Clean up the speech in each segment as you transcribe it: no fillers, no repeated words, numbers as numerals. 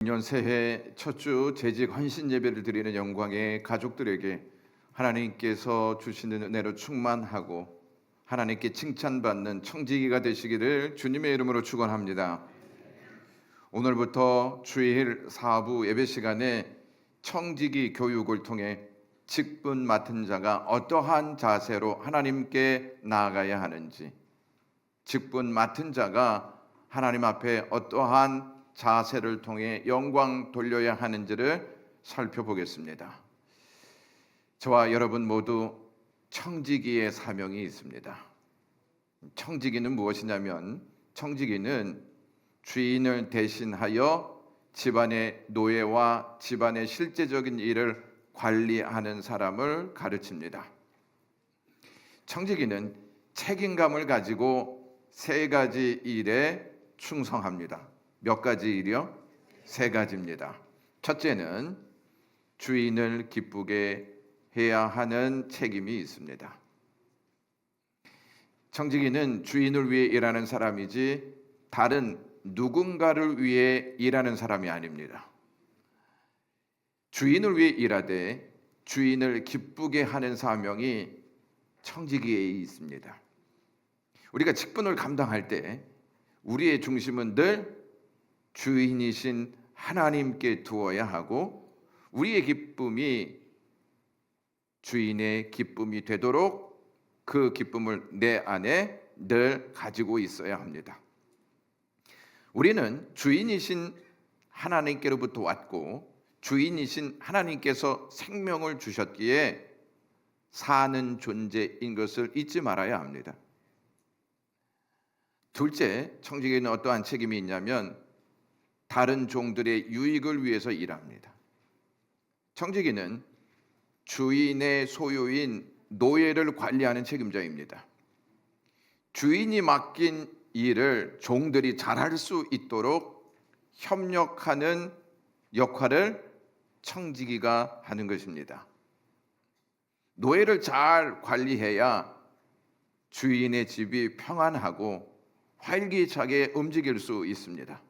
년 새해 첫 주 재직 헌신 예배를 드리는 영광의 가족들에게 하나님께서 주시는 은혜로 충만하고 하나님께 칭찬받는 청지기가 되시기를 주님의 이름으로 축원합니다. 오늘부터 주일 사부 예배 시간에 청지기 교육을 통해 직분 맡은 자가 어떠한 자세로 하나님께 나아가야 하는지, 직분 맡은 자가 하나님 앞에 어떠한 자세를 통해 영광 돌려야 하는지를 살펴보겠습니다. 저와 여러분 모두 청지기의 사명이 있습니다. 청지기는 무엇이냐면, 청지기는 주인을 대신하여 집안의 노예와 집안의 실제적인 일을 관리하는 사람을 가르칩니다. 청지기는 책임감을 가지고 세 가지 일에 충성합니다. 몇 가지 일이요? 세 가지입니다. 첫째는 주인을 기쁘게 해야 하는 책임이 있습니다. 청지기는 주인을 위해 일하는 사람이지 다른 누군가를 위해 일하는 사람이 아닙니다. 주인을 위해 일하되 주인을 기쁘게 하는 사명이 청지기에 있습니다. 우리가 직분을 감당할 때 우리의 중심은 늘 주인이신 하나님께 두어야 하고, 우리의 기쁨이 주인의 기쁨이 되도록 그 기쁨을 내 안에 늘 가지고 있어야 합니다. 우리는 주인이신 하나님께로부터 왔고 주인이신 하나님께서 생명을 주셨기에 사는 존재인 것을 잊지 말아야 합니다. 둘째, 청지기에는 어떠한 책임이 있냐면 다른 종들의 유익을 위해서 일합니다. 청지기는 주인의 소유인 노예를 관리하는 책임자입니다. 주인이 맡긴 일을 종들이 잘할 수 있도록 협력하는 역할을 청지기가 하는 것입니다. 노예를 잘 관리해야 주인의 집이 평안하고 활기차게 움직일 수 있습니다.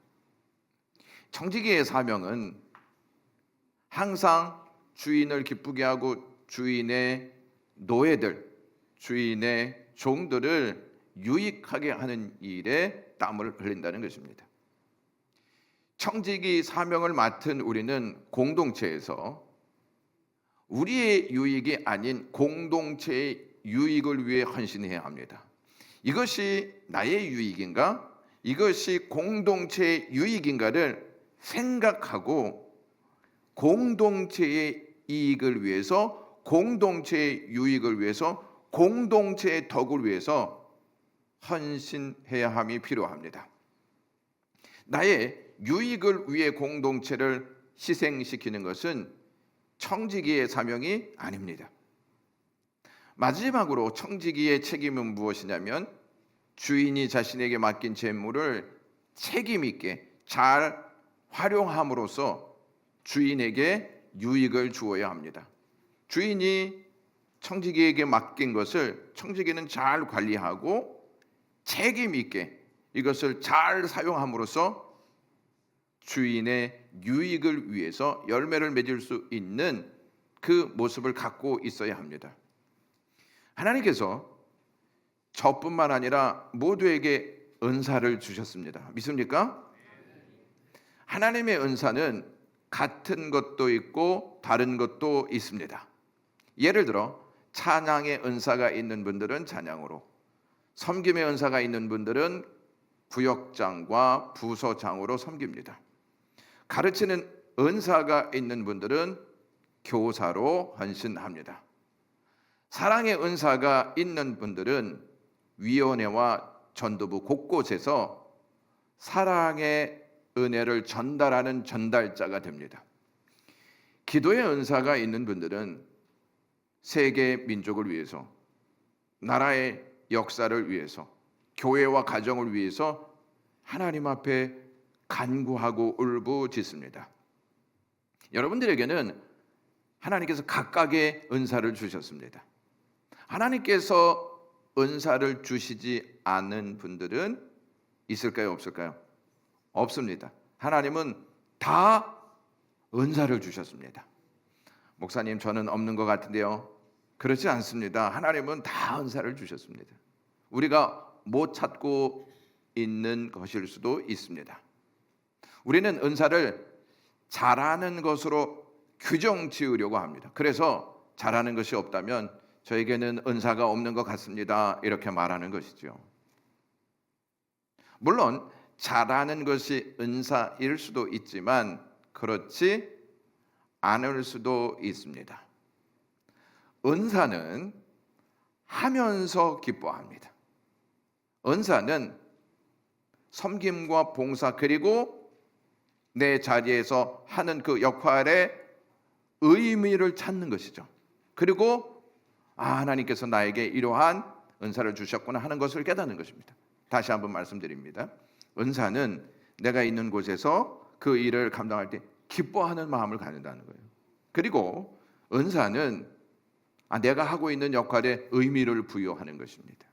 청지기의 사명은 항상 주인을 기쁘게 하고 주인의 노예들, 주인의 종들을 유익하게 하는 일에 땀을 흘린다는 것입니다. 청지기 사명을 맡은 우리는 공동체에서 우리의 유익이 아닌 공동체의 유익을 위해 헌신해야 합니다. 이것이 나의 유익인가? 이것이 공동체의 유익인가를 생각하고 공동체의 이익을 위해서, 공동체의 유익을 위해서, 공동체의 덕을 위해서 헌신해야 함이 필요합니다. 나의 유익을 위해 공동체를 희생시키는 것은 청지기의 사명이 아닙니다. 마지막으로 청지기의 책임은 무엇이냐면 주인이 자신에게 맡긴 재물을 책임 있게 잘 활용함으로써 주인에게 유익을 주어야 합니다. 주인이 청지기에게 맡긴 것을 청지기는 잘 관리하고 책임 있게 이것을 잘 사용함으로써 주인의 유익을 위해서 열매를 맺을 수 있는 그 모습을 갖고 있어야 합니다. 하나님께서 저뿐만 아니라 모두에게 은사를 주셨습니다. 믿습니까? 하나님의 은사는 같은 것도 있고 다른 것도 있습니다. 예를 들어 찬양의 은사가 있는 분들은 찬양으로, 섬김의 은사가 있는 분들은 구역장과 부서장으로 섬깁니다. 가르치는 은사가 있는 분들은 교사로 헌신합니다. 사랑의 은사가 있는 분들은 위원회와 전도부 곳곳에서 사랑의 은혜를 전달하는 전달자가 됩니다. 기도의 은사가 있는 분들은 세계 민족을 위해서, 나라의 역사를 위해서, 교회와 가정을 위해서 하나님 앞에 간구하고 울부짖습니다. 여러분들에게는 하나님께서 각각의 은사를 주셨습니다. 하나님께서 은사를 주시지 않은 분들은 있을까요? 없을까요? 없습니다. 하나님은 다 은사를 주셨습니다. 목사님, 저는 없는 것 같은데요. 그렇지 않습니다. 하나님은 다 은사를 주셨습니다. 우리가 못 찾고 있는 것일 수도 있습니다. 우리는 은사를 잘하는 것으로 규정 지으려고 합니다. 그래서 잘하는 것이 없다면 저에게는 은사가 없는 것 같습니다, 이렇게 말하는 것이죠. 물론 잘하는 것이 은사일 수도 있지만 그렇지 않을 수도 있습니다. 은사는 하면서 기뻐합니다. 은사는 섬김과 봉사, 그리고 내 자리에서 하는 그 역할의 의미를 찾는 것이죠. 그리고 하나님께서 나에게 이러한 은사를 주셨구나 하는 것을 깨닫는 것입니다. 다시 한번 말씀드립니다. 은사는 내가 있는 곳에서 그 일을 감당할 때 기뻐하는 마음을 갖는다는 거예요. 그리고 은사는 내가 하고 있는 역할에 의미를 부여하는 것입니다.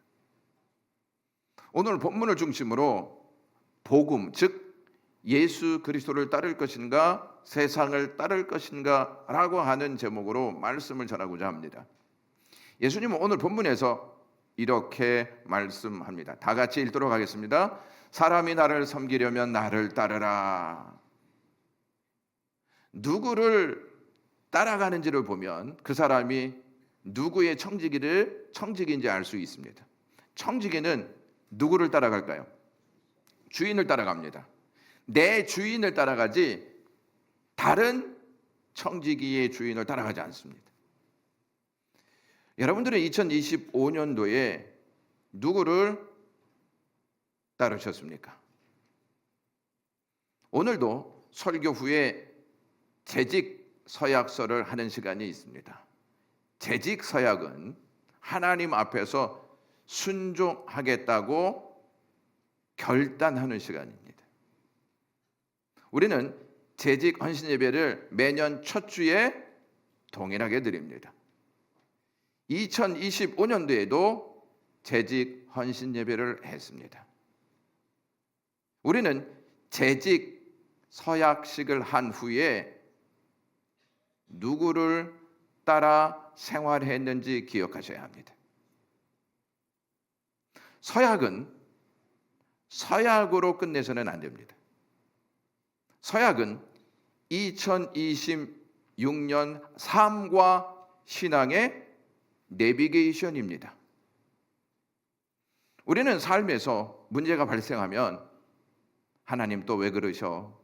오늘 본문을 중심으로 복음, 즉 예수 그리스도를 따를 것인가 세상을 따를 것인가 라고 하는 제목으로 말씀을 전하고자 합니다. 예수님은 오늘 본문에서 이렇게 말씀합니다. 다 같이 읽도록 하겠습니다. 사람이 나를 섬기려면 나를 따르라. 누구를 따라가는지를 보면 그 사람이 누구의 청지기인지 알 수 있습니다. 청지기는 누구를 따라갈까요? 주인을 따라갑니다. 내 주인을 따라가지 다른 청지기의 주인을 따라가지 않습니다. 여러분들은 2025년도에 누구를 따르셨습니까? 오늘도 설교 후에 재직 서약서를 하는 시간이 있습니다. 재직 서약은 하나님 앞에서 순종하겠다고 결단하는 시간입니다. 우리는 재직 헌신 예배를 매년 첫 주에 동일하게 드립니다. 2025년도에도 재직 헌신 예배를 했습니다. 우리는 재직 서약식을 한 후에 누구를 따라 생활했는지 기억하셔야 합니다. 서약은 서약으로 끝내서는 안 됩니다. 서약은 2026년 삶과 신앙의 내비게이션입니다. 우리는 삶에서 문제가 발생하면 하나님 또 왜 그러셔?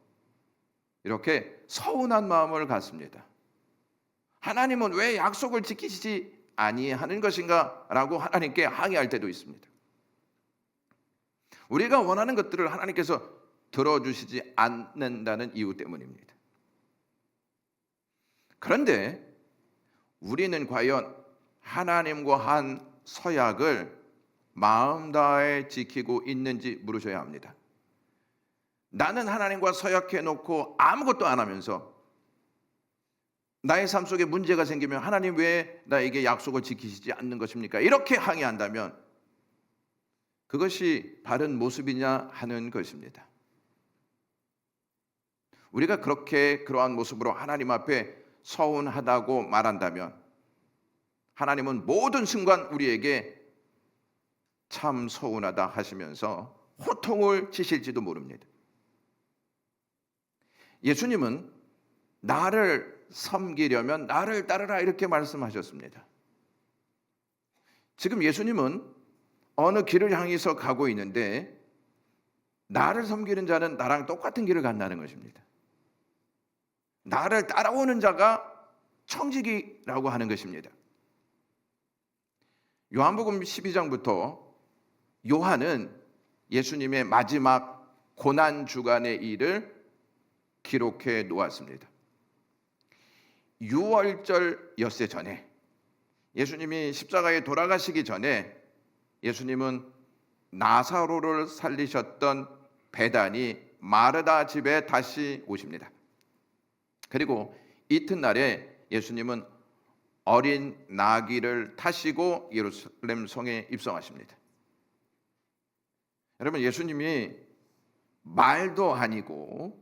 이렇게 서운한 마음을 갖습니다. 하나님은 왜 약속을 지키시지 아니하는 것인가? 라고 하나님께 항의할 때도 있습니다. 우리가 원하는 것들을 하나님께서 들어주시지 않는다는 이유 때문입니다. 그런데 우리는 과연 하나님과 한 서약을 마음 다해 지키고 있는지 물으셔야 합니다. 나는 하나님과 서약해 놓고 아무것도 안 하면서 나의 삶 속에 문제가 생기면 하나님 왜 나에게 약속을 지키시지 않는 것입니까? 이렇게 항의한다면 그것이 바른 모습이냐 하는 것입니다. 우리가 그러한 모습으로 하나님 앞에 서운하다고 말한다면 하나님은 모든 순간 우리에게 참 서운하다 하시면서 호통을 치실지도 모릅니다. 예수님은 나를 섬기려면 나를 따르라 이렇게 말씀하셨습니다. 지금 예수님은 어느 길을 향해서 가고 있는데 나를 섬기는 자는 나랑 똑같은 길을 간다는 것입니다. 나를 따라오는 자가 청지기라고 하는 것입니다. 요한복음 12장부터 요한은 예수님의 마지막 고난 주간의 일을 기록해 놓았습니다. 6월절 엿새 전에 예수님이 십자가에 돌아가시기 전에 예수님은 나사로를 살리셨던 베다니 마르다 집에 다시 오십니다. 그리고 이튿날에 예수님은 어린 나귀를 타시고 예루살렘 성에 입성하십니다. 여러분, 예수님이 말도 아니고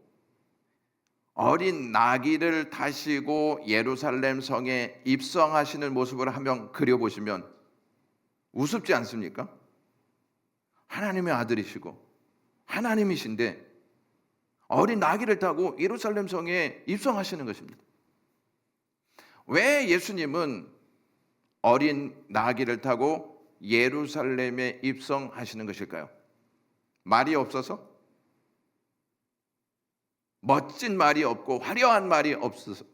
어린 나귀를 타시고 예루살렘 성에 입성하시는 모습을 한번 그려보시면 우습지 않습니까? 하나님의 아들이시고 하나님이신데 어린 나귀를 타고 예루살렘 성에 입성하시는 것입니다. 왜 예수님은 어린 나귀를 타고 예루살렘에 입성하시는 것일까요? 말이 없어서? 멋진 말이 없고 화려한 말이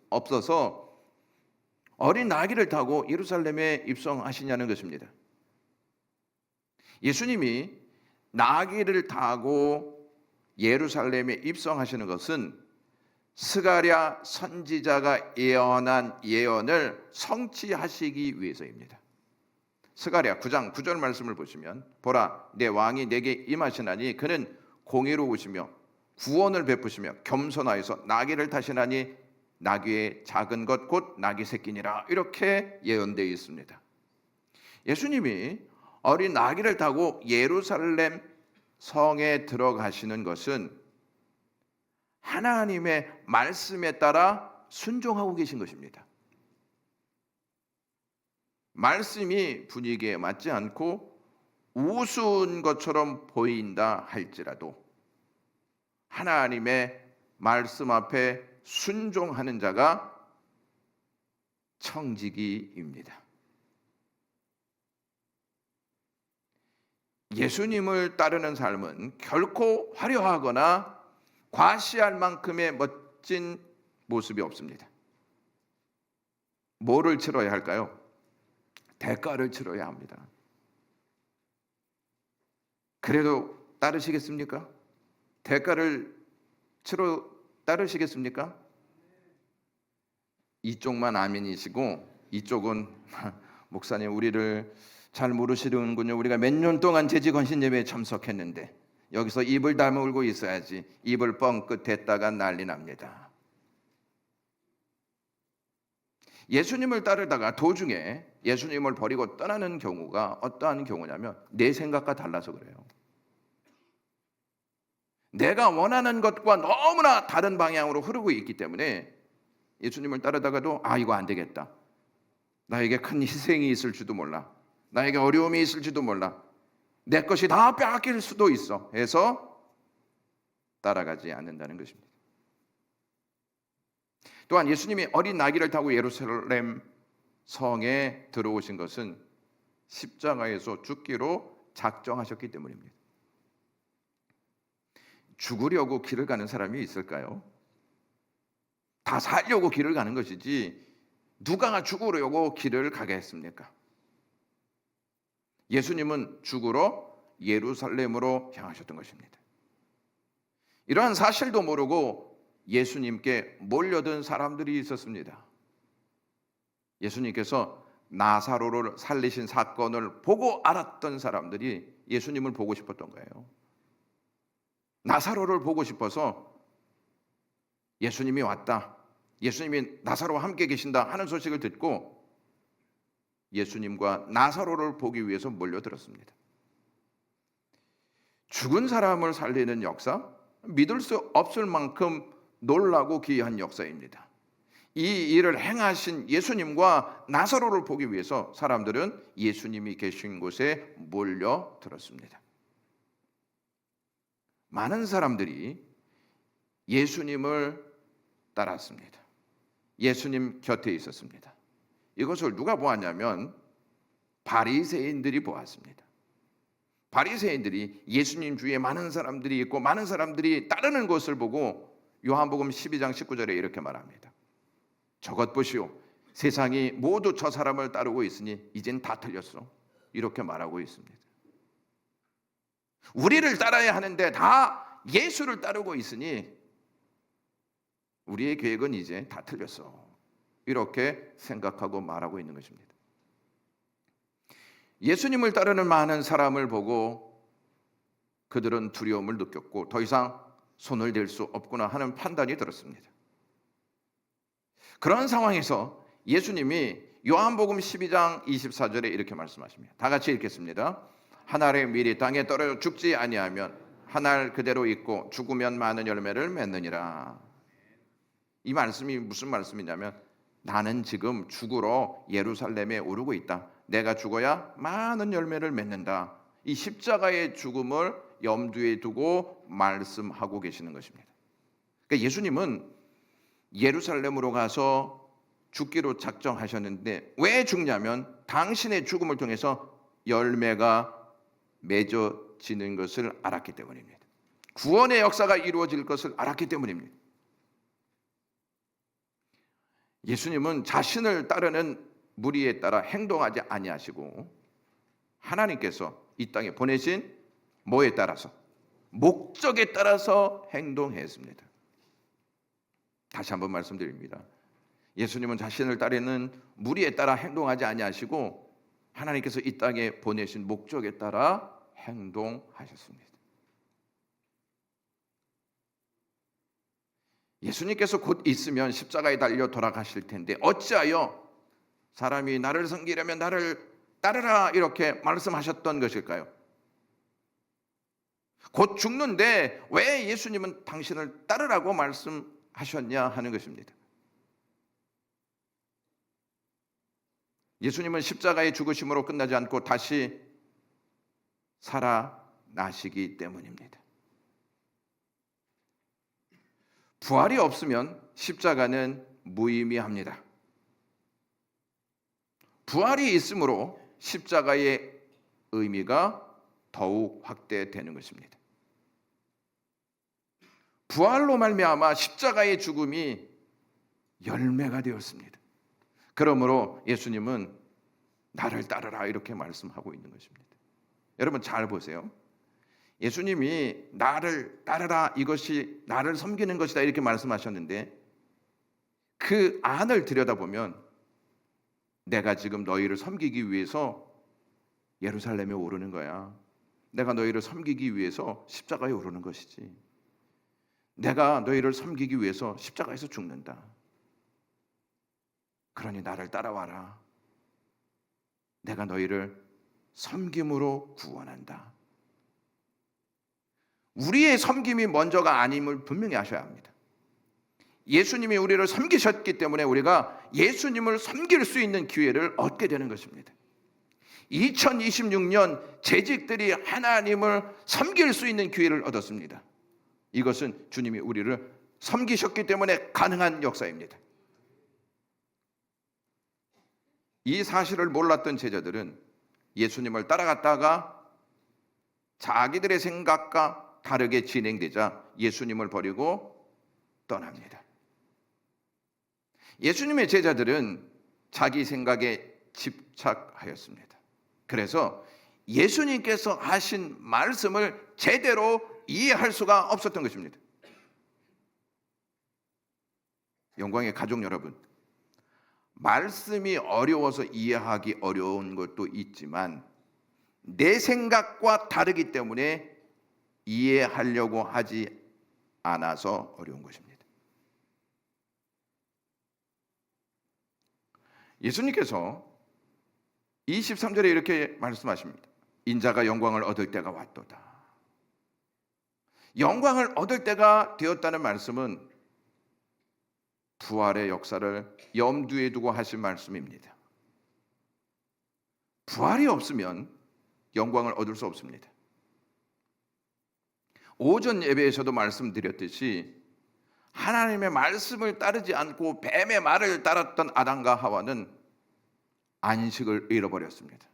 없어서 어린 나귀를 타고 예루살렘에 입성하시냐는 것입니다. 예수님이 나귀를 타고 예루살렘에 입성하시는 것은 스가랴 선지자가 예언한 예언을 성취하시기 위해서입니다. 스가랴 9장 9절 말씀을 보시면 보라 내 왕이 내게 임하시나니 그는 공의로우시며 구원을 베푸시며 겸손하여서 나귀를 타시나니 나귀의 작은 것 곧 나귀 새끼니라 이렇게 예언되어 있습니다. 예수님이 어린 나귀를 타고 예루살렘 성에 들어가시는 것은 하나님의 말씀에 따라 순종하고 계신 것입니다. 말씀이 분위기에 맞지 않고 우스운 것처럼 보인다 할지라도 하나님의 말씀 앞에 순종하는 자가 청지기입니다. 예수님을 따르는 삶은 결코 화려하거나 과시할 만큼의 멋진 모습이 없습니다. 뭐를 치러야 할까요? 대가를 치러야 합니다. 그래도 따르시겠습니까? 대가를 치러 따르시겠습니까? 이쪽만 아멘이시고 이쪽은 목사님 우리를 잘 모르시는군요. 우리가 몇 년 동안 재직헌신 예배에 참석했는데 여기서 입을 다물고 있어야지 입을 뻥끗 댔다가 난리 납니다. 예수님을 따르다가 도중에 예수님을 버리고 떠나는 경우가 어떠한 경우냐면 내 생각과 달라서 그래요. 내가 원하는 것과 너무나 다른 방향으로 흐르고 있기 때문에 예수님을 따르다가도 이거 안 되겠다. 나에게 큰 희생이 있을지도 몰라. 나에게 어려움이 있을지도 몰라. 내 것이 다 빼앗길 수도 있어 해서 따라가지 않는다는 것입니다. 또한 예수님이 어린 나귀를 타고 예루살렘 성에 들어오신 것은 십자가에서 죽기로 작정하셨기 때문입니다. 죽으려고 길을 가는 사람이 있을까요? 다 살려고 길을 가는 것이지 누가 죽으려고 길을 가게 했습니까? 예수님은 죽으러 예루살렘으로 향하셨던 것입니다. 이러한 사실도 모르고 예수님께 몰려든 사람들이 있었습니다. 예수님께서 나사로를 살리신 사건을 보고 알았던 사람들이 예수님을 보고 싶었던 거예요. 나사로를 보고 싶어서 예수님이 왔다. 예수님이 나사로와 함께 계신다 하는 소식을 듣고 예수님과 나사로를 보기 위해서 몰려들었습니다. 죽은 사람을 살리는 역사, 믿을 수 없을 만큼 놀라고 기이한 역사입니다. 이 일을 행하신 예수님과 나사로를 보기 위해서 사람들은 예수님이 계신 곳에 몰려들었습니다. 많은 사람들이 예수님을 따랐습니다. 예수님 곁에 있었습니다. 이것을 누가 보았냐면 바리새인들이 보았습니다. 바리새인들이 예수님 주위에 많은 사람들이 있고 많은 사람들이 따르는 것을 보고 요한복음 12장 19절에 이렇게 말합니다. 저것 보시오. 세상이 모두 저 사람을 따르고 있으니 이젠 다 틀렸어. 이렇게 말하고 있습니다. 우리를 따라야 하는데 다 예수를 따르고 있으니 우리의 계획은 이제 다 틀렸어. 이렇게 생각하고 말하고 있는 것입니다. 예수님을 따르는 많은 사람을 보고 그들은 두려움을 느꼈고 더 이상 손을 댈 수 없구나 하는 판단이 들었습니다. 그런 상황에서 예수님이 요한복음 12장 24절에 이렇게 말씀하십니다. 다 같이 읽겠습니다. 한 알의 밀이 땅에 떨어져 죽지 아니하면 한 알 그대로 있고 죽으면 많은 열매를 맺느니라. 이 말씀이 무슨 말씀이냐면 나는 지금 죽으러 예루살렘에 오르고 있다. 내가 죽어야 많은 열매를 맺는다. 이 십자가의 죽음을 염두에 두고 말씀하고 계시는 것입니다. 그러니까 예수님은 예루살렘으로 가서 죽기로 작정하셨는데 왜 죽냐면 당신의 죽음을 통해서 열매가 맺어지는 것을 알았기 때문입니다. 구원의 역사가 이루어질 것을 알았기 때문입니다. 예수님은 자신을 따르는 무리에 따라 행동하지 아니하시고 하나님께서 이 땅에 보내신 뭐에 따라서? 목적에 따라서 행동했습니다. 다시 한번 말씀드립니다. 예수님은 자신을 따르는 무리에 따라 행동하지 아니하시고 하나님께서 이 땅에 보내신 목적에 따라 행동하셨습니다. 예수님께서 곧 있으면 십자가에 달려 돌아가실 텐데 어찌하여 사람이 나를 섬기려면 나를 따르라 이렇게 말씀하셨던 것일까요? 곧 죽는데 왜 예수님은 당신을 따르라고 말씀하셨냐 하는 것입니다. 예수님은 십자가의 죽으심으로 끝나지 않고 다시 살아나시기 때문입니다. 부활이 없으면 십자가는 무의미합니다. 부활이 있으므로 십자가의 의미가 더욱 확대되는 것입니다. 부활로 말미암아 십자가의 죽음이 열매가 되었습니다. 그러므로 예수님은 나를 따르라 이렇게 말씀하고 있는 것입니다. 여러분 잘 보세요. 예수님이 나를 따르라 이것이 나를 섬기는 것이다 이렇게 말씀하셨는데 그 안을 들여다보면 내가 지금 너희를 섬기기 위해서 예루살렘에 오르는 거야. 내가 너희를 섬기기 위해서 십자가에 오르는 것이지. 내가 너희를 섬기기 위해서 십자가에서 죽는다. 그러니 나를 따라와라. 내가 너희를 섬김으로 구원한다. 우리의 섬김이 먼저가 아님을 분명히 아셔야 합니다. 예수님이 우리를 섬기셨기 때문에 우리가 예수님을 섬길 수 있는 기회를 얻게 되는 것입니다. 2026년 재직들이 하나님을 섬길 수 있는 기회를 얻었습니다. 이것은 주님이 우리를 섬기셨기 때문에 가능한 역사입니다. 이 사실을 몰랐던 제자들은 예수님을 따라갔다가 자기들의 생각과 다르게 진행되자 예수님을 버리고 떠납니다. 예수님의 제자들은 자기 생각에 집착하였습니다. 그래서 예수님께서 하신 말씀을 제대로 이해할 수가 없었던 것입니다. 영광의 가족 여러분, 말씀이 어려워서 이해하기 어려운 것도 있지만 내 생각과 다르기 때문에 이해하려고 하지 않아서 어려운 것입니다. 예수님께서 23절에 이렇게 말씀하십니다. 인자가 영광을 얻을 때가 왔도다. 영광을 얻을 때가 되었다는 말씀은 부활의 역사를 염두에 두고 하신 말씀입니다. 부활이 없으면 영광을 얻을 수 없습니다. 오전 예배에서도 말씀드렸듯이 하나님의 말씀을 따르지 않고 뱀의 말을 따랐던 아담과 하와는 안식을 잃어버렸습니다.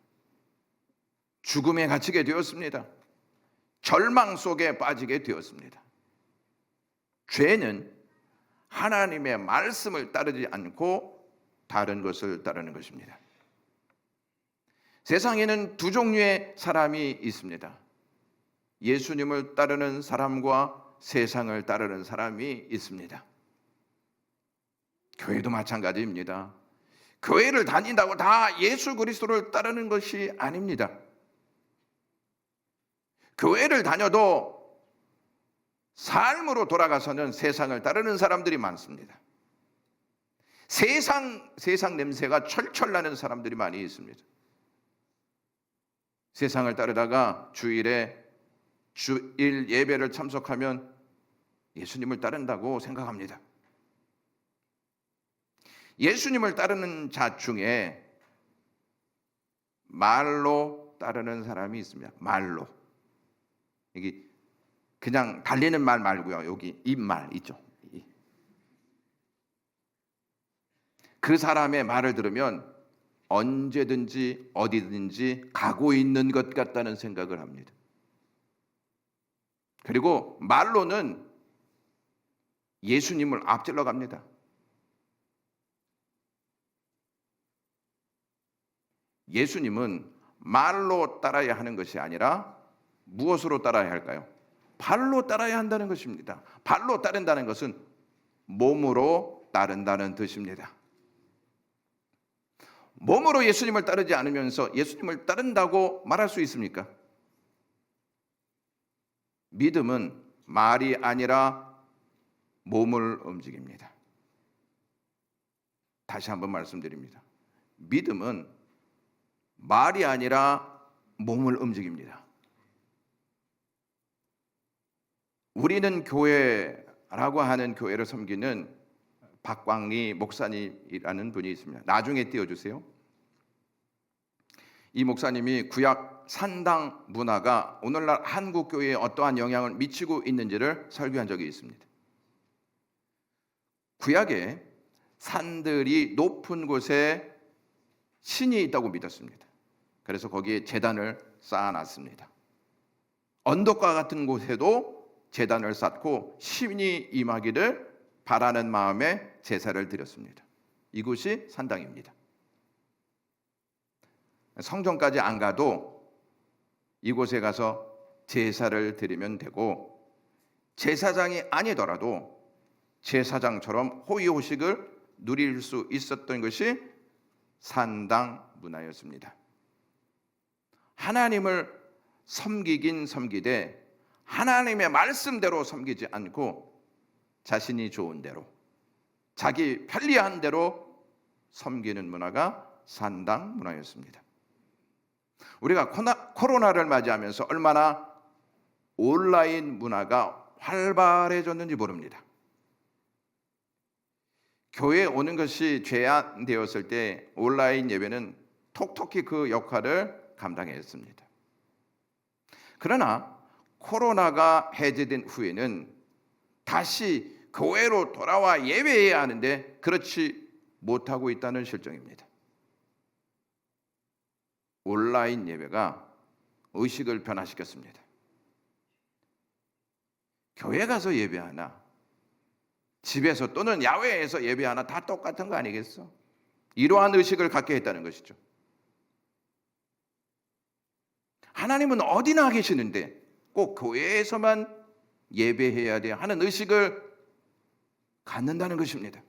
죽음에 갇히게 되었습니다. 절망 속에 빠지게 되었습니다. 죄는 하나님의 말씀을 따르지 않고 다른 것을 따르는 것입니다. 세상에는 두 종류의 사람이 있습니다. 예수님을 따르는 사람과 세상을 따르는 사람이 있습니다. 교회도 마찬가지입니다. 교회를 다닌다고 다 예수 그리스도를 따르는 것이 아닙니다. 교회를 다녀도 삶으로 돌아가서는 세상을 따르는 사람들이 많습니다. 세상 냄새가 철철 나는 사람들이 많이 있습니다. 세상을 따르다가 주일 예배를 참석하면 예수님을 따른다고 생각합니다. 예수님을 따르는 자 중에 말로 따르는 사람이 있습니다. 말로. 여기 그냥 달리는 말 말고요. 여기 입말 있죠. 그 사람의 말을 들으면 언제든지 어디든지 가고 있는 것 같다는 생각을 합니다. 그리고 말로는 예수님을 앞질러 갑니다. 예수님은 말로 따라야 하는 것이 아니라 무엇으로 따라야 할까요? 발로 따라야 한다는 것입니다. 발로 따른다는 것은 몸으로 따른다는 뜻입니다. 몸으로 예수님을 따르지 않으면서 예수님을 따른다고 말할 수 있습니까? 믿음은 말이 아니라 몸을 움직입니다. 다시 한번 말씀드립니다. 믿음은 말이 아니라 몸을 움직입니다. 우리는 교회라고 하는 교회를 섬기는 박광리 목사님이라는 분이 있습니다. 나중에 띄워주세요. 이 목사님이 구약 산당 문화가 오늘날 한국 교회에 어떠한 영향을 미치고 있는지를 설교한 적이 있습니다. 구약에 산들이 높은 곳에 신이 있다고 믿었습니다. 그래서 거기에 제단을 쌓아놨습니다. 언덕과 같은 곳에도 제단을 쌓고 신이 임하기를 바라는 마음에 제사를 드렸습니다. 이곳이 산당입니다. 성전까지 안 가도 이곳에 가서 제사를 드리면 되고, 제사장이 아니더라도 제사장처럼 호의호식을 누릴 수 있었던 것이 산당 문화였습니다. 하나님을 섬기긴 섬기되 하나님의 말씀대로 섬기지 않고 자신이 좋은 대로, 자기 편리한 대로 섬기는 문화가 산당 문화였습니다. 우리가 코로나를 맞이하면서 얼마나 온라인 문화가 활발해졌는지 모릅니다. 교회에 오는 것이 제한되었을 때 온라인 예배는 톡톡히 그 역할을 감당했습니다. 그러나 코로나가 해제된 후에는 다시 교회로 돌아와 예배해야 하는데 그렇지 못하고 있다는 실정입니다. 온라인 예배가 의식을 변화시켰습니다. 교회 가서 예배하나 집에서 또는 야외에서 예배하나 다 똑같은 거 아니겠어? 이러한 의식을 갖게 했다는 것이죠. 하나님은 어디나 계시는데 꼭 교회에서만 예배해야 돼 하는 의식을 갖는다는 것입니다.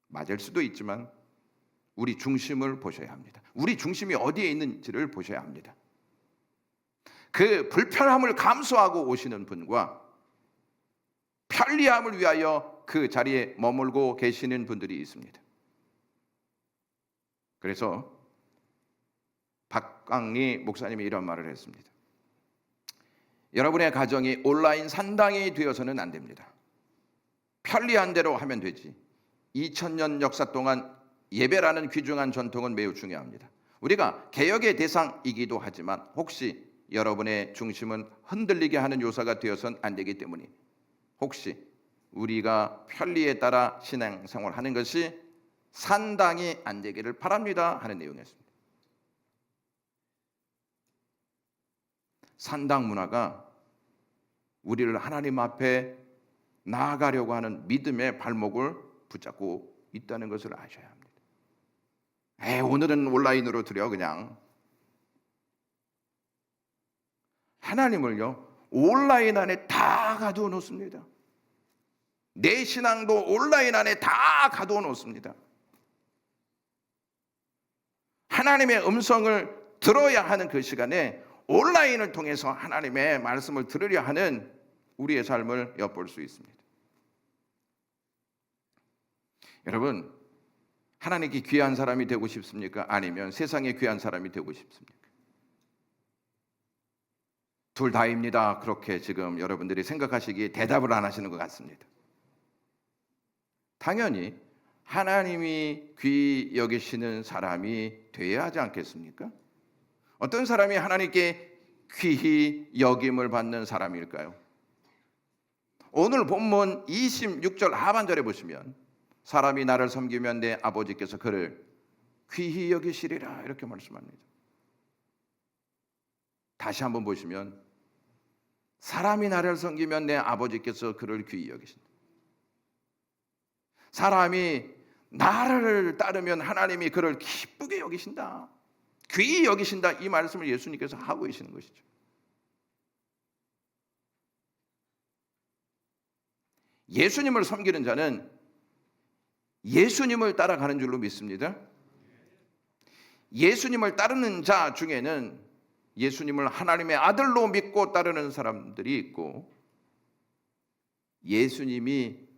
맞을 수도 있지만 우리 중심을 보셔야 합니다. 우리 중심이 어디에 있는지를 보셔야 합니다. 그 불편함을 감수하고 오시는 분과 편리함을 위하여 그 자리에 머물고 계시는 분들이 있습니다. 그래서 박광리 목사님이 이런 말을 했습니다. 여러분의 가정이 온라인 산당이 되어서는 안 됩니다. 편리한 대로 하면 되지. 2000년 역사 동안 예배라는 귀중한 전통은 매우 중요합니다. 우리가 개혁의 대상이기도 하지만 혹시 여러분의 중심은 흔들리게 하는 요소가 되어서는 안 되기 때문에 혹시 우리가 편리에 따라 신앙생활을 하는 것이 산당이 안 되기를 바랍니다 하는 내용이었습니다. 산당 문화가 우리를 하나님 앞에 나아가려고 하는 믿음의 발목을 붙잡고 있다는 것을 아셔야 합니다. 오늘은 온라인으로 드려 그냥. 하나님을요 온라인 안에 다 가두어 놓습니다. 내 신앙도 온라인 안에 다 가두어 놓습니다. 하나님의 음성을 들어야 하는 그 시간에 온라인을 통해서 하나님의 말씀을 들으려 하는 우리의 삶을 엿볼 수 있습니다. 여러분, 하나님께 귀한 사람이 되고 싶습니까? 아니면 세상에 귀한 사람이 되고 싶습니까? 둘 다입니다. 그렇게 지금 여러분들이 생각하시기에 대답을 안 하시는 것 같습니다. 당연히 하나님이 귀히 여기시는 사람이 되어야 하지 않겠습니까? 어떤 사람이 하나님께 귀히 여김을 받는 사람일까요? 오늘 본문 26절 하반절에 보시면 사람이 나를 섬기면 내 아버지께서 그를 귀히 여기시리라 이렇게 말씀합니다. 다시 한번 보시면 사람이 나를 섬기면 내 아버지께서 그를 귀히 여기신다. 사람이 나를 따르면 하나님이 그를 기쁘게 여기신다, 귀히 여기신다, 이 말씀을 예수님께서 하고 계시는 것이죠. 예수님을 섬기는 자는 예수님을 따라가는 줄로 믿습니다. 예수님을 따르는 자 중에는 예수님을 하나님의 아들로 믿고 따르는 사람들이 있고, 예수님이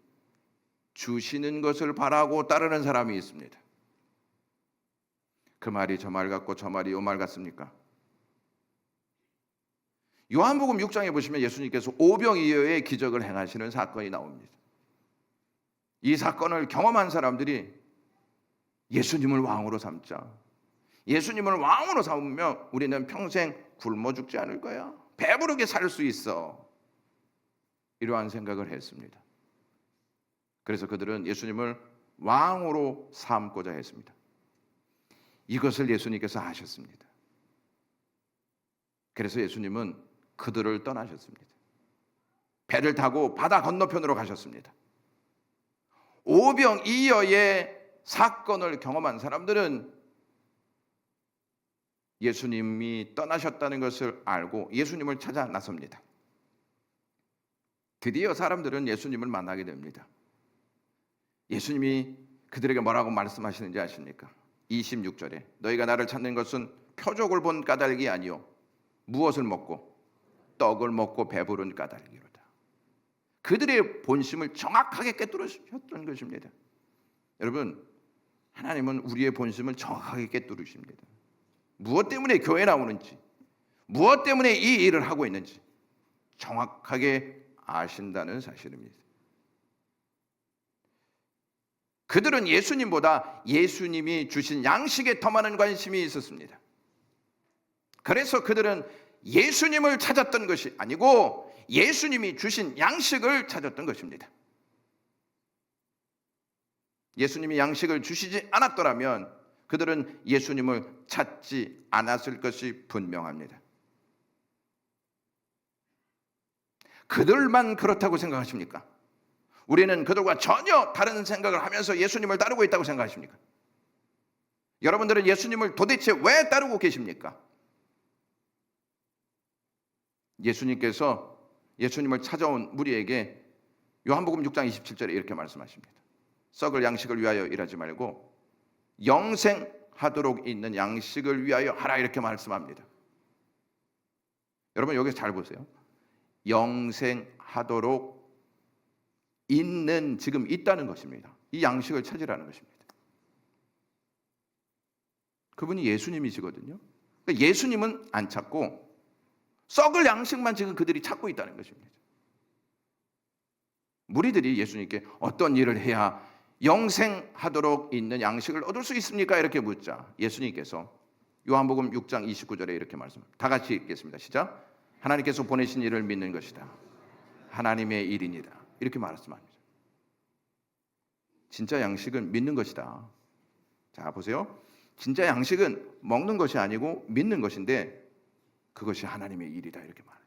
주시는 것을 바라고 따르는 사람이 있습니다. 그 말이 저 말 같고 저 말이 요 말 같습니까? 요한복음 6장에 보시면 예수님께서 오병이어의 기적을 행하시는 사건이 나옵니다. 이 사건을 경험한 사람들이 예수님을 왕으로 삼자, 예수님을 왕으로 삼으면 우리는 평생 굶어 죽지 않을 거야, 배부르게 살 수 있어, 이러한 생각을 했습니다. 그래서 그들은 예수님을 왕으로 삼고자 했습니다. 이것을 예수님께서 하셨습니다. 그래서 예수님은 그들을 떠나셨습니다. 배를 타고 바다 건너편으로 가셨습니다. 오병이어의 사건을 경험한 사람들은 예수님이 떠나셨다는 것을 알고 예수님을 찾아 나섭니다. 드디어 사람들은 예수님을 만나게 됩니다. 예수님이 그들에게 뭐라고 말씀하시는지 아십니까? 26절에 너희가 나를 찾는 것은 표적을 본 까닭이 아니요 무엇을 먹고 떡을 먹고 배부른 까닭이로다. 그들의 본심을 정확하게 꿰뚫으셨던 것입니다. 여러분, 하나님은 우리의 본심을 정확하게 꿰뚫으십니다. 무엇 때문에 교회 나오는지, 무엇 때문에 이 일을 하고 있는지 정확하게 아신다는 사실입니다. 그들은 예수님보다 예수님이 주신 양식에 더 많은 관심이 있었습니다. 그래서 그들은 예수님을 찾았던 것이 아니고 예수님이 주신 양식을 찾았던 것입니다. 예수님이 양식을 주시지 않았더라면 그들은 예수님을 찾지 않았을 것이 분명합니다. 그들만 그렇다고 생각하십니까? 우리는 그들과 전혀 다른 생각을 하면서 예수님을 따르고 있다고 생각하십니까? 여러분들은 예수님을 도대체 왜 따르고 계십니까? 예수님께서 예수님을 찾아온 무리에게 요한복음 6장 27절에 이렇게 말씀하십니다. 썩을 양식을 위하여 일하지 말고 영생하도록 있는 양식을 위하여 하라, 이렇게 말씀합니다. 여러분 여기서 잘 보세요. 영생하도록 있는, 지금 있다는 것입니다. 이 양식을 찾으라는 것입니다. 그분이 예수님이시거든요. 그러니까 예수님은 안 찾고 썩을 양식만 지금 그들이 찾고 있다는 것입니다. 무리들이 예수님께 어떤 일을 해야 영생하도록 있는 양식을 얻을 수 있습니까? 이렇게 묻자 예수님께서 요한복음 6장 29절에 이렇게 말씀합니다. 다 같이 읽겠습니다. 시작. 하나님께서 보내신 일을 믿는 것이다. 하나님의 일이니라. 이렇게 말씀합니다. 진짜 양식은 믿는 것이다. 자, 보세요. 진짜 양식은 먹는 것이 아니고 믿는 것인데 그것이 하나님의 일이다, 이렇게 말해요.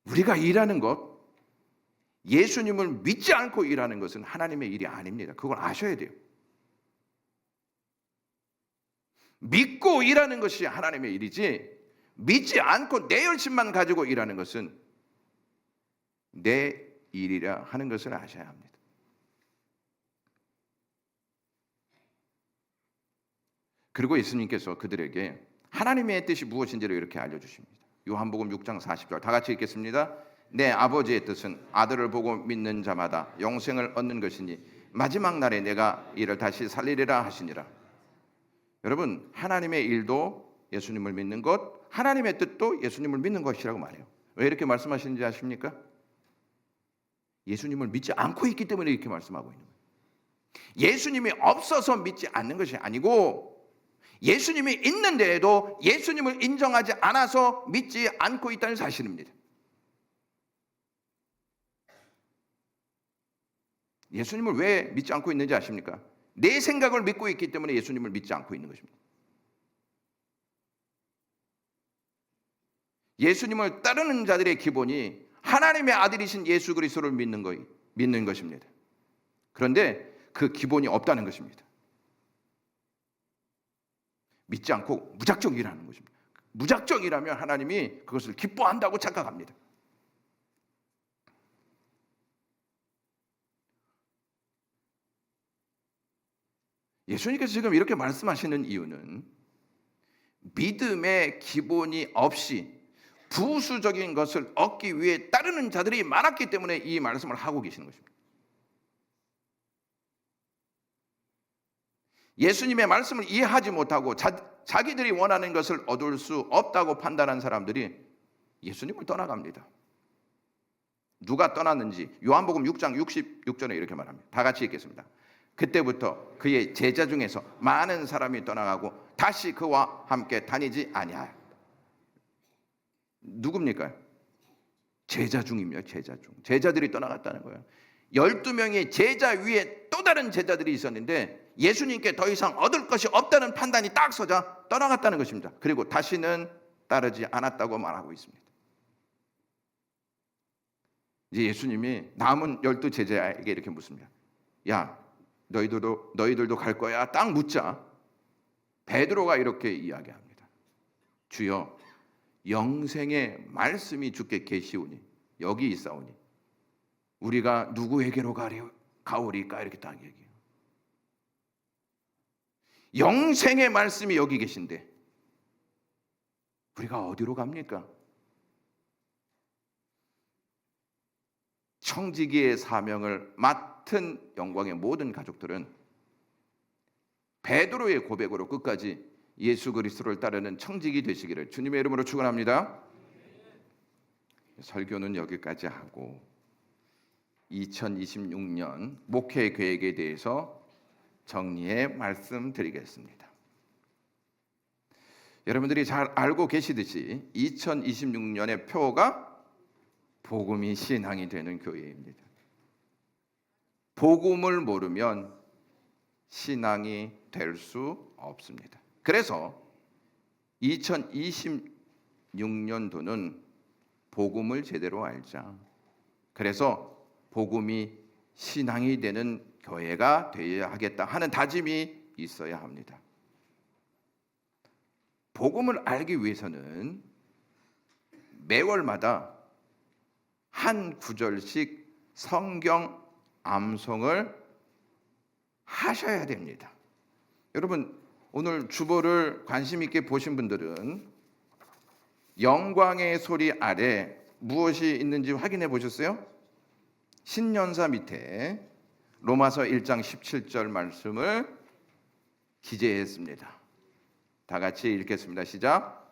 우리가 일하는 것, 예수님을 믿지 않고 일하는 것은 하나님의 일이 아닙니다. 그걸 아셔야 돼요. 믿고 일하는 것이 하나님의 일이지, 믿지 않고 내 열심만 가지고 일하는 것은 내 일이라 하는 것을 아셔야 합니다. 그리고 예수님께서 그들에게 하나님의 뜻이 무엇인지를 이렇게 알려주십니다. 요한복음 6장 40절 다 같이 읽겠습니다. 내 아버지의 뜻은 아들을 보고 믿는 자마다 영생을 얻는 것이니 마지막 날에 내가 이를 다시 살리리라 하시니라. 여러분, 하나님의 일도 예수님을 믿는 것, 하나님의 뜻도 예수님을 믿는 것이라고 말해요. 왜 이렇게 말씀하시는지 아십니까? 예수님을 믿지 않고 있기 때문에 이렇게 말씀하고 있는 거예요. 예수님이 없어서 믿지 않는 것이 아니고 예수님이 있는데도 예수님을 인정하지 않아서 믿지 않고 있다는 사실입니다. 예수님을 왜 믿지 않고 있는지 아십니까? 내 생각을 믿고 있기 때문에 예수님을 믿지 않고 있는 것입니다. 예수님을 따르는 자들의 기본이 하나님의 아들이신 예수 그리스도를 믿는 것입니다. 그런데 그 기본이 없다는 것입니다. 믿지 않고 무작정 일하는 것입니다. 무작정 일하면 하나님이 그것을 기뻐한다고 착각합니다. 예수님께서 지금 이렇게 말씀하시는 이유는 믿음의 기본이 없이 부수적인 것을 얻기 위해 따르는 자들이 많았기 때문에 이 말씀을 하고 계시는 것입니다. 예수님의 말씀을 이해하지 못하고 자기들이 원하는 것을 얻을 수 없다고 판단한 사람들이 예수님을 떠나갑니다. 누가 떠났는지 요한복음 6장 66절에 이렇게 말합니다. 다 같이 읽겠습니다. 그때부터 그의 제자 중에서 많은 사람이 떠나가고 다시 그와 함께 다니지 아니하여. 누굽니까? 제자 중이며 제자 중. 제자들이 떠나갔다는 거예요. 12명의 제자 위에 또 다른 제자들이 있었는데 예수님께 더 이상 얻을 것이 없다는 판단이 딱 서자 떠나갔다는 것입니다. 그리고 다시는 따르지 않았다고 말하고 있습니다. 이제 예수님이 남은 12제자에게 이렇게 묻습니다. 야, 너희들도 갈 거야? 딱 묻자 베드로가 이렇게 이야기합니다. 주여, 영생의 말씀이 주께 계시오니 여기 있사오니 우리가 누구에게로 가오리까? 이렇게 딱 얘기해요. 영생의 말씀이 여기 계신데 우리가 어디로 갑니까? 청지기의 사명을 맡은 영광의 모든 가족들은 베드로의 고백으로 끝까지 예수 그리스도를 따르는 청지기 되시기를 주님의 이름으로 축원합니다. 설교는 여기까지 하고 2026년 목회 계획에 대해서 정리해 말씀드리겠습니다. 여러분들이 잘 알고 계시듯이 2026년의 표가 복음이 신앙이 되는 교회입니다. 복음을 모르면 신앙이 될 수 없습니다. 그래서 2026년도는 복음을 제대로 알자. 그래서 복음이 신앙이 되는 교회가 되어야 하겠다 하는 다짐이 있어야 합니다. 복음을 알기 위해서는 매월마다 한 구절씩 성경 암송을 하셔야 됩니다. 여러분, 오늘 주보를 관심 있게 보신 분들은 영광의 소리 아래 무엇이 있는지 확인해 보셨어요? 신년사 밑에 로마서 1장 17절 말씀을 기재했습니다. 다 같이 읽겠습니다. 시작.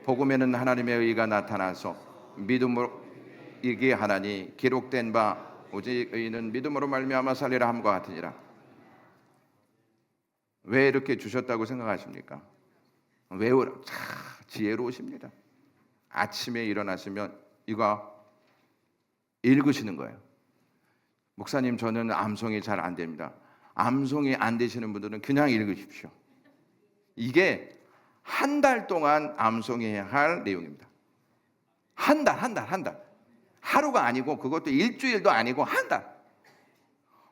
복음에는 하나님의 의가 나타나서 믿음으로 이게 하나니 기록된 바 오직 의인은 믿음으로 말미암아 살리라 함과 같으니라. 왜 이렇게 주셨다고 생각하십니까? 외우라. 지혜로우십니다. 아침에 일어나시면 이거 읽으시는 거예요. 목사님, 저는 암송이 잘 안 됩니다. 암송이 안 되시는 분들은 그냥 읽으십시오. 이게 한 달 동안 암송해야 할 내용입니다. 한 달. 하루가 아니고 그것도 일주일도 아니고 한 달.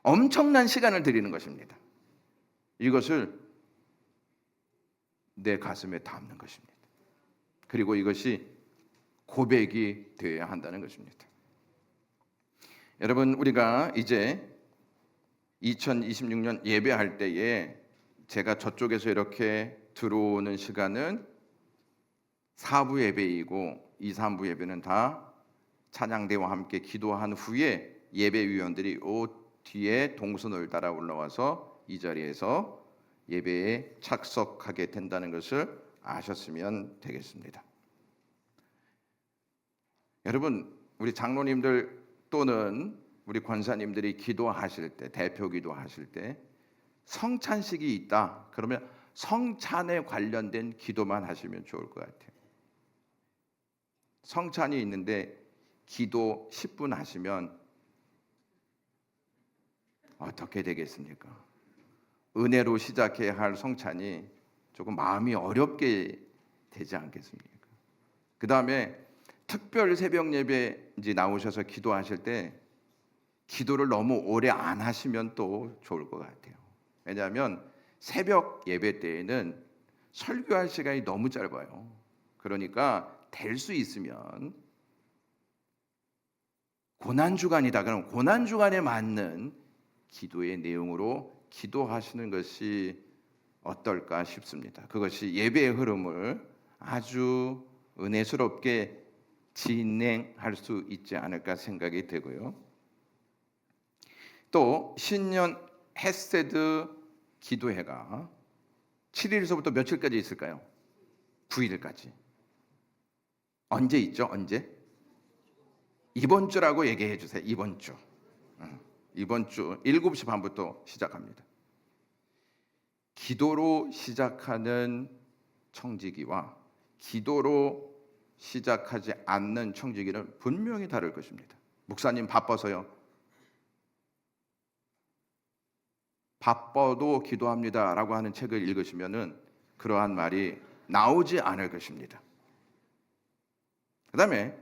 엄청난 시간을 들이는 것입니다. 이것을 내 가슴에 담는 것입니다. 그리고 이것이 고백이 되어야 한다는 것입니다. 여러분, 우리가 이제 2026년 예배할 때에 제가 저쪽에서 이렇게 들어오는 시간은 4부 예배이고 2, 3부 예배는 다 찬양대와 함께 기도한 후에 예배위원들이 뒤에 동선을 따라 올라와서 이 자리에서 예배에 착석하게 된다는 것을 아셨으면 되겠습니다. 여러분, 우리 장로님들 또는 우리 권사님들이 기도하실 때, 대표 기도하실 때 성찬식이 있다 그러면 성찬에 관련된 기도만 하시면 좋을 것 같아요. 성찬이 있는데 기도 10분 하시면 어떻게 되겠습니까? 은혜로 시작해야 할 성찬이 조금 마음이 어렵게 되지 않겠습니까? 그 다음에 특별 새벽 예배 이제 나오셔서 기도하실 때 기도를 너무 오래 안 하시면 또 좋을 것 같아요. 왜냐하면 새벽 예배 때에는 설교할 시간이 너무 짧아요. 그러니까 될 수 있으면 고난주간이다 그럼 고난주간에 맞는 기도의 내용으로 기도하시는 것이 어떨까 싶습니다. 그것이 예배의 흐름을 아주 은혜스럽게 진행할 수 있지 않을까 생각이 되고요. 또 신년 헤세드 기도회가 7일서부터 며칠까지 있을까요? 9일까지. 언제 있죠? 언제? 이번 주라고 얘기해 주세요. 이번 주. 이번 주 7시 반부터 시작합니다. 기도로 시작하는 청지기와 기도로 시작하지 않는 청지기는 분명히 다를 것입니다. 목사님 바빠서요. 바빠도 기도합니다라고 하는 책을 읽으시면은 그러한 말이 나오지 않을 것입니다. 그다음에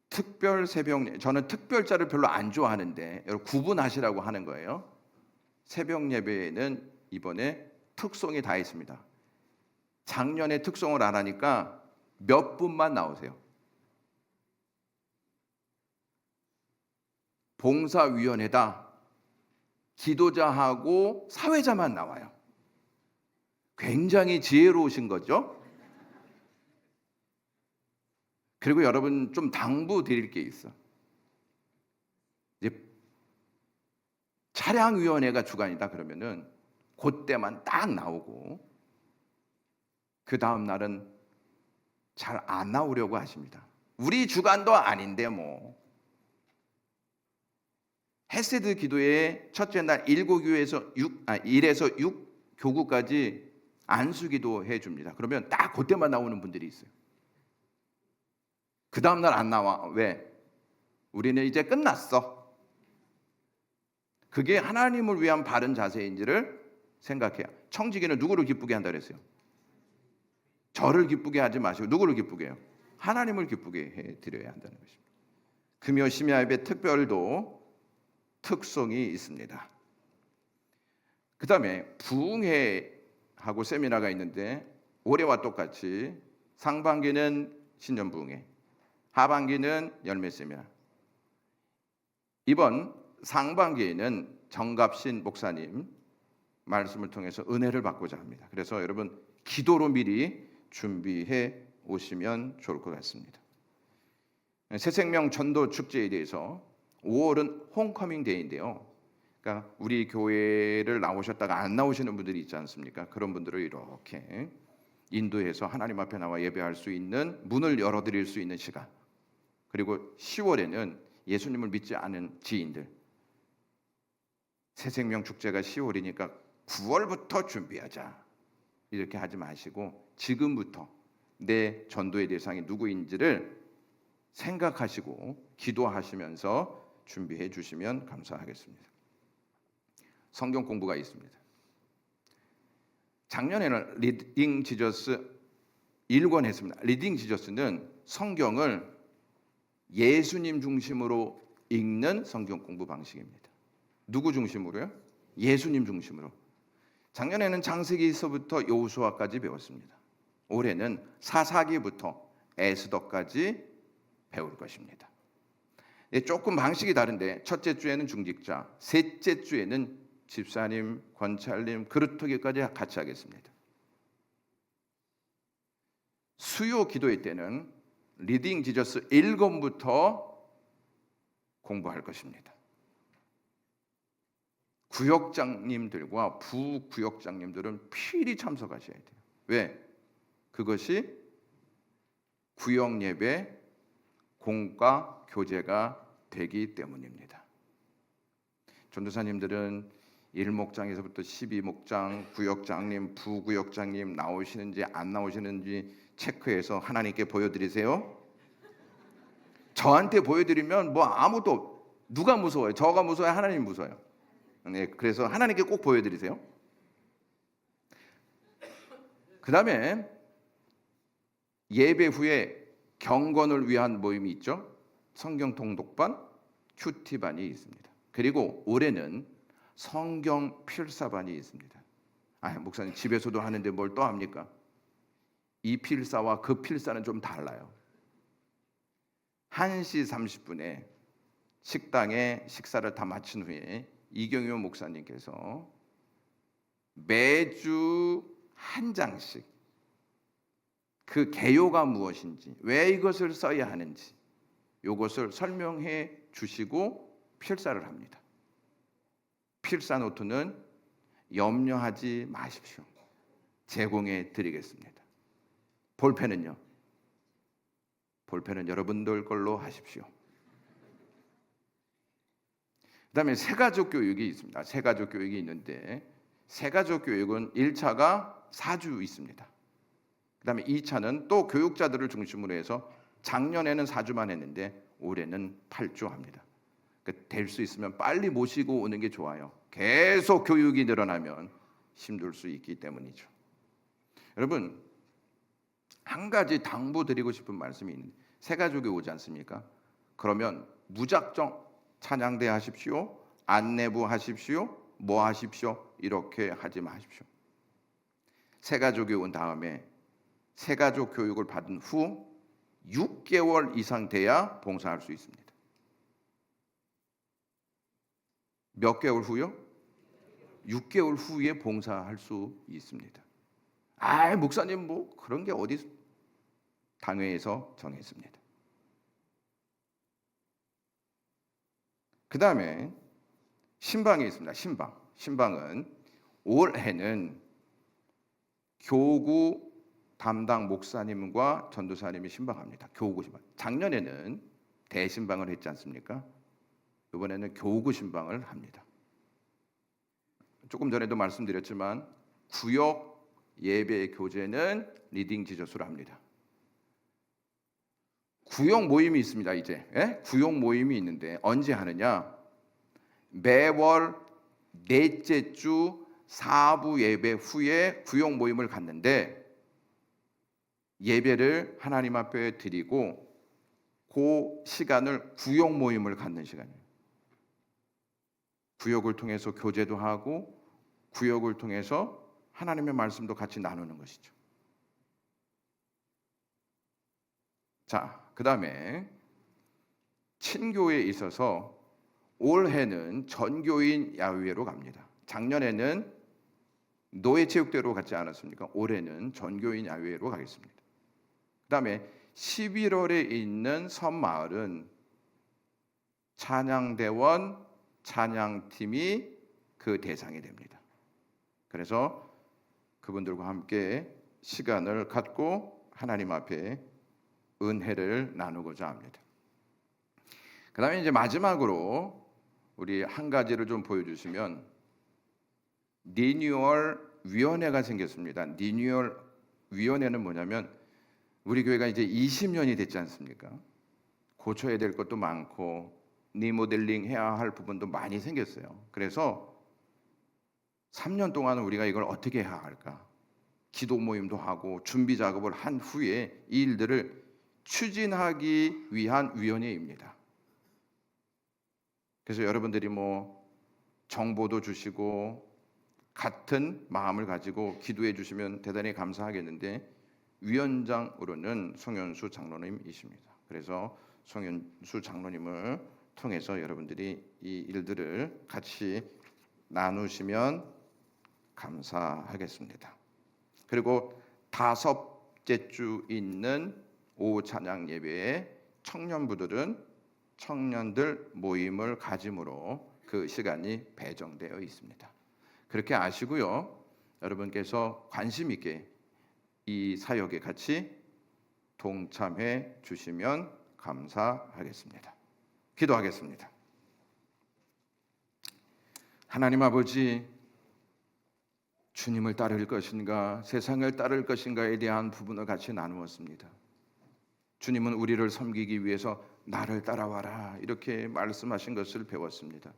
특별 새벽, 저는 특별자를 별로 안 좋아하는데 여러분 구분하시라고 하는 거예요. 새벽 예배에는 이번에 특송이 다 있습니다. 작년에 특송을 안 하니까 몇 분만 나오세요. 봉사위원회다. 기도자하고 사회자만 나와요. 굉장히 지혜로우신 거죠. 그리고 여러분 좀 당부 드릴 게 있어. 이제 차량위원회가 주관이다 그러면은 그때만 딱 나오고 그 다음 날은 잘 안 나오려고 하십니다. 우리 주관도 아닌데 뭐. 헤세드 기도의 첫째 날 1에서 6 교구까지 안수기도 해줍니다. 그러면 딱 그때만 나오는 분들이 있어요. 그 다음 날 안 나와. 왜? 우리는 이제 끝났어. 그게 하나님을 위한 바른 자세인지를 생각해요. 청지기는 누구를 기쁘게 한다 그랬어요? 저를 기쁘게 하지 마시고 누구를 기쁘게 해요? 하나님을 기쁘게 해드려야 한다는 것입니다. 금요 심야 예배 특별도 특성이 있습니다. 그 다음에 부흥회하고 세미나가 있는데 올해와 똑같이 상반기는 신년 부흥회, 하반기는 열매 세미나. 이번 상반기에는 정갑신 목사님 말씀을 통해서 은혜를 받고자 합니다. 그래서 여러분 기도로 미리 준비해 오시면 좋을 것 같습니다. 새생명 전도 축제에 대해서 5월은 홈커밍 데이인데요. 그러니까 우리 교회를 나오셨다가 안 나오시는 분들이 있지 않습니까? 그런 분들을 이렇게 인도해서 하나님 앞에 나와 예배할 수 있는 문을 열어드릴 수 있는 시간. 그리고 10월에는 예수님을 믿지 않은 지인들. 새생명 축제가 10월이니까 9월부터 준비하자. 이렇게 하지 마시고 지금부터 내 전도의 대상이 누구인지를 생각하시고 기도하시면서 준비해 주시면 감사하겠습니다. 성경 공부가 있습니다. 작년에는 리딩 지저스 1권 했습니다. 리딩 지저스는 성경을 예수님 중심으로 읽는 성경 공부 방식입니다. 누구 중심으로요? 예수님 중심으로. 작년에는 창세기서부터 여호수아까지 배웠습니다. 올해는 사사기부터 에스더까지 배울 것입니다. 조금 방식이 다른데 첫째 주에는 중직자, 셋째 주에는 집사님, 권찰님, 그루터기까지 같이 하겠습니다. 수요 기도회 때는 리딩 지저스 1권부터 공부할 것입니다. 구역장님들과 부구역장님들은 필히 참석하셔야 돼요. 왜? 그것이 구역 예배 공과 교제가 되기 때문입니다. 전도사님들은 1목장에서부터 12목장, 구역장님, 부구역장님 나오시는지 안 나오시는지 체크해서 하나님께 보여드리세요. 저한테 보여드리면 뭐 아무도, 누가 무서워요? 저가 무서워요? 하나님 무서워요? 네, 그래서 하나님께 꼭 보여드리세요. 그 다음에 예배 후에 경건을 위한 모임이 있죠. 성경 통독반, 큐티반이 있습니다. 그리고 올해는 성경 필사반이 있습니다. 목사님 집에서도 하는데 뭘 또 합니까? 이 필사와 그 필사는 좀 달라요. 1시 30분에 식당에 식사를 다 마친 후에 이경효 목사님께서 매주 한 장씩 그 개요가 무엇인지, 왜 이것을 써야 하는지 이것을 설명해 주시고 필사를 합니다. 필사 노트는 염려하지 마십시오. 제공해 드리겠습니다. 볼펜은요? 볼펜은 여러분들 걸로 하십시오. 그 다음에 새가족 교육이 있습니다. 새가족 교육이 있는데 새가족 교육은 1차가 4주 있습니다. 그 다음에 2차는 또 교육자들을 중심으로 해서 작년에는 4주만 했는데 올해는 8주 합니다. 될 수 있으면 빨리 모시고 오는 게 좋아요. 계속 교육이 늘어나면 힘들 수 있기 때문이죠. 여러분, 한 가지 당부드리고 싶은 말씀이 있는데, 새가족이 오지 않습니까? 그러면 무작정 찬양대 하십시오, 안내부 하십시오, 뭐 하십시오, 이렇게 하지 마십시오. 새가족이 온 다음에 새가족 교육을 받은 후 6개월 이상 돼야 봉사할 수 있습니다. 몇 개월 후요? 6개월 후에 봉사할 수 있습니다. 목사님 뭐 그런 게 어디 당회에서 정했습니다. 그 다음에 신방이 있습니다. 신방은 올해는 교구 담당 목사님과 전도사님이 신방합니다. 교구 신방. 작년에는 대신방을 했지 않습니까? 이번에는 교구 신방을 합니다. 조금 전에도 말씀드렸지만 구역 예배 교제는 리딩 지저스로 합니다. 구역 모임이 있습니다. 이제 구역 모임이 있는데 언제 하느냐? 매월 넷째 주 4부 예배 후에 구역 모임을 갖는데 예배를 하나님 앞에 드리고 그 시간을 구역 모임을 갖는 시간이에요. 구역을 통해서 교제도 하고 구역을 통해서 하나님의 말씀도 같이 나누는 것이죠. 자, 그 다음에 친교에 있어서 올해는 전교인 야유회로 갑니다. 작년에는 노예체육대로 갔지 않았습니까? 올해는 전교인 야유회로 가겠습니다. 그 다음에 11월에 있는 섬마을은 찬양대원, 찬양팀이 그 대상이 됩니다. 그래서 그분들과 함께 시간을 갖고 하나님 앞에 은혜를 나누고자 합니다. 그 다음에 이제 마지막으로 우리 한 가지를 좀 보여주시면 리뉴얼 위원회가 생겼습니다. 리뉴얼 위원회는 뭐냐면 우리 교회가 이제 20년이 됐지 않습니까? 고쳐야 될 것도 많고 리모델링 해야 할 부분도 많이 생겼어요. 그래서 3년 동안 우리가 이걸 어떻게 해야 할까? 기도 모임도 하고 준비 작업을 한 후에 이 일들을 추진하기 위한 위원회입니다. 그래서 여러분들이 뭐 정보도 주시고 같은 마음을 가지고 기도해 주시면 대단히 감사하겠는데 위원장으로는 송현수 장로님이십니다. 그래서 송현수 장로님을 통해서 여러분들이 이 일들을 같이 나누시면 감사하겠습니다. 그리고 5째 주 있는 오후 찬양 예배에 청년부들은 청년들 모임을 가짐으로 그 시간이 배정되어 있습니다. 그렇게 아시고요. 여러분께서 관심 있게 이 사역에 같이 동참해 주시면 감사하겠습니다. 기도하겠습니다. 하나님 아버지, 주님을 따를 것인가 세상을 따를 것인가에 대한 부분을 같이 나누었습니다. 주님은 우리를 섬기기 위해서 나를 따라와라 이렇게 말씀하신 것을 배웠습니다.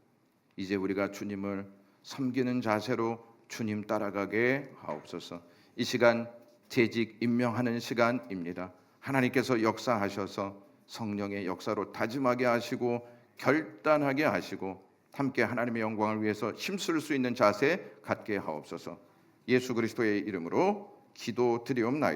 이제 우리가 주님을 섬기는 자세로 주님 따라가게 하옵소서. 이 시간 재직 임명하는 시간입니다. 하나님께서 역사하셔서 성령의 역사로 다짐하게 하시고 결단하게 하시고 함께 하나님의 영광을 위해서 힘쓸 수 있는 자세 갖게 하옵소서. 예수 그리스도의 이름으로 기도드리옵나이다.